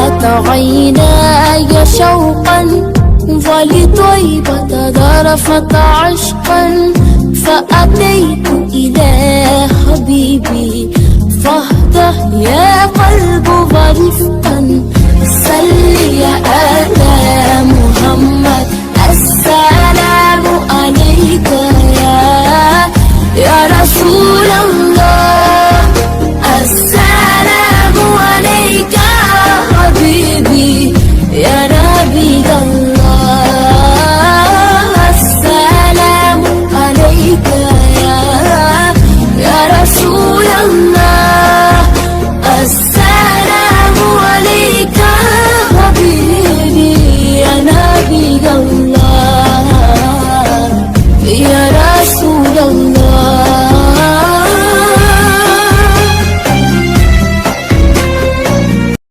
فاضت عيناي شوقا ولطيبة ذرفت عشقا فأتيت إلى حبيبي فاهدى يا قلب